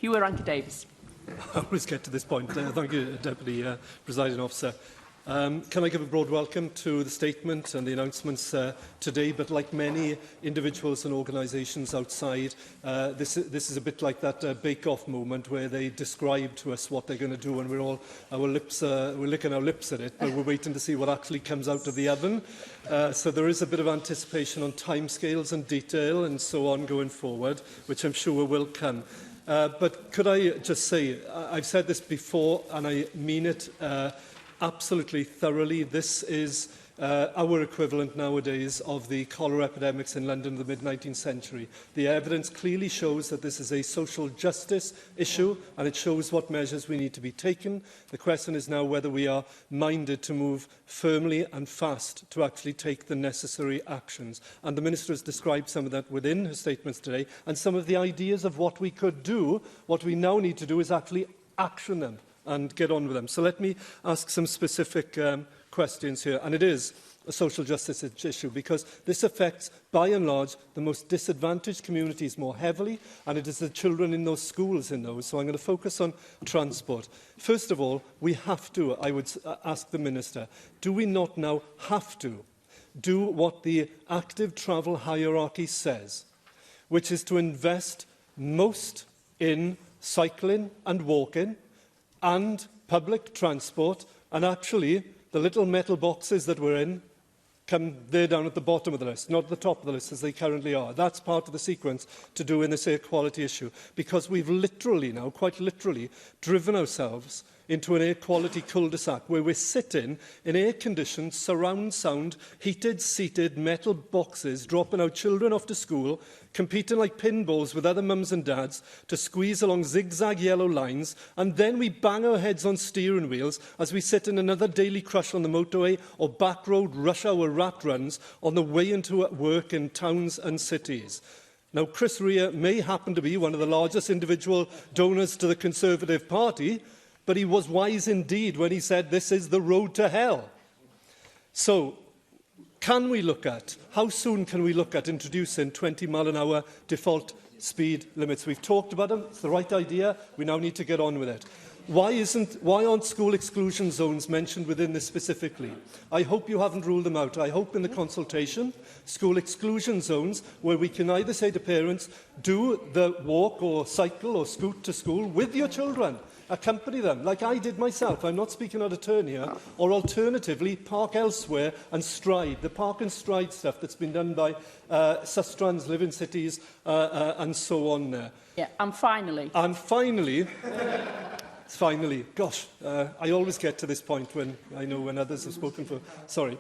Huw Irranca-Davies. I always get to this point. Thank you, Deputy Presiding Officer. Can I give a broad welcome to the statement and the announcements today? But like many individuals and organisations outside, this is a bit like that bake-off moment where they describe to us what they're going to do, and we're licking our lips at it, but we're waiting to see what actually comes out of the oven. So there is a bit of anticipation on timescales and detail and so on going forward, which I'm sure will come. But could I just say, I've said this before and I mean it absolutely thoroughly. This is our equivalent nowadays of the cholera epidemics in London in the mid-19th century. The evidence clearly shows that this is a social justice issue, and it shows what measures we need to be taken. The question is now whether we are minded to move firmly and fast to actually take the necessary actions. And the Minister has described some of that within her statements today, and some of the ideas of what we could do. What we now need to do is actually action them and get on with them. So let me ask some specific questions here. And it is a social justice issue because this affects, by and large, the most disadvantaged communities more heavily, and it is the children in those schools in those. So I'm going to focus on transport. First of all, we have to, I would ask the Minister, do we not now have to do what the active travel hierarchy says, which is to invest most in cycling and walking, and public transport, and actually the little metal boxes that we're in they're down at the bottom of the list, not at the top of the list as they currently are. That's part of the sequence to do in this air quality issue, because we've literally now, quite literally, driven ourselves into an air quality cul-de-sac where we're sitting in air-conditioned, surround sound, heated, seated metal boxes, dropping our children off to school, competing like pinballs with other mums and dads to squeeze along zigzag yellow lines, and then we bang our heads on steering wheels as we sit in another daily crush on the motorway or back road rush hour rat runs on the way into work in towns and cities. Now, Chris Rea may happen to be one of the largest individual donors to the Conservative Party, but he was wise indeed when he said this is the road to hell. So, can we look at, how soon can we look at introducing 20-mile-an-hour default speed limits? We've talked about them, it's the right idea, we now need to get on with it. Why aren't school exclusion zones mentioned within this specifically? I hope you haven't ruled them out. I hope in the consultation, school exclusion zones, where we can either say to parents, do the walk or cycle or scoot to school with your children. Accompany them, like I did myself. I'm not speaking out of turn here. Or alternatively, park elsewhere and stride. The park and stride stuff that's been done by Sustrans, Living Cities, and so on there. Yeah, and finally, gosh, I always get to this point when I know when others have spoken for. Sorry.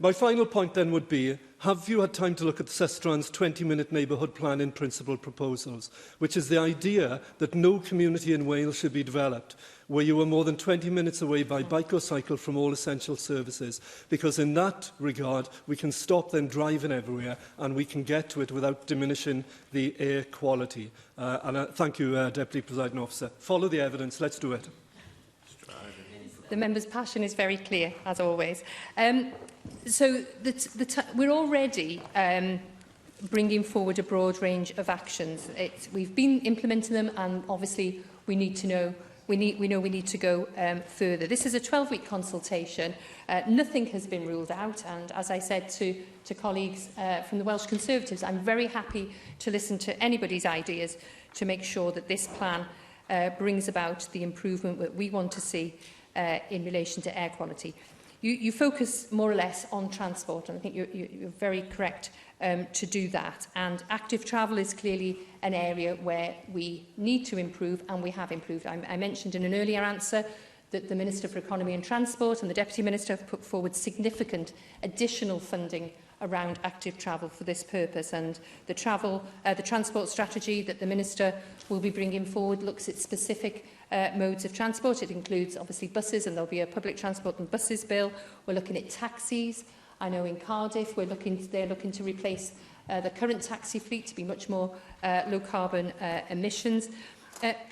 My final point then would be, have you had time to look at the Sustrans 20-minute neighbourhood plan in principle proposals, which is the idea that no community in Wales should be developed where you are more than 20 minutes away by bike or cycle from all essential services, because in that regard we can stop them driving everywhere and we can get to it without diminishing the air quality. Thank you, Deputy Presiding Officer. Follow the evidence. Let's do it. The member's passion is very clear, as always. So we're already bringing forward a broad range of actions. We've been implementing them, and obviously we need to know we need to go further. This is a 12-week consultation. Nothing has been ruled out, and as I said to colleagues from the Welsh Conservatives, I'm very happy to listen to anybody's ideas to make sure that this plan brings about the improvement that we want to see in relation to air quality. You focus more or less on transport, and I think you're very correct to do that. And active travel is clearly an area where we need to improve, and we have improved. I mentioned in an earlier answer that the Minister for Economy and Transport and the Deputy Minister have put forward significant additional funding around active travel for this purpose, and the transport strategy that the Minister will be bringing forward looks at specific modes of transport. It includes obviously buses, and there'll be a public transport and buses bill. We're looking at taxis. I know in Cardiff they're looking to replace the current taxi fleet to be much more low carbon emissions.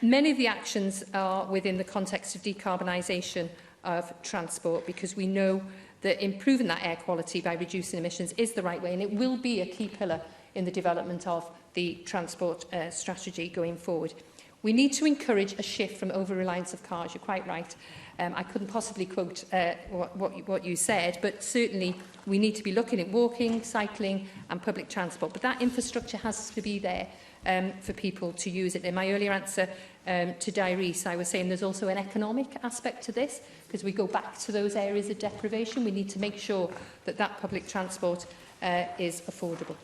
Many of the actions are within the context of decarbonisation of transport, because we know that improving that air quality by reducing emissions is the right way, and it will be a key pillar in the development of the transport strategy going forward. We need to encourage a shift from over-reliance of cars. You're quite right. I couldn't possibly quote what you said, but certainly we need to be looking at walking, cycling and public transport. But that infrastructure has to be there for people to use it. In my earlier answer to Dyrese, I was saying there's also an economic aspect to this, because we go back to those areas of deprivation. We need to make sure that that public transport is affordable.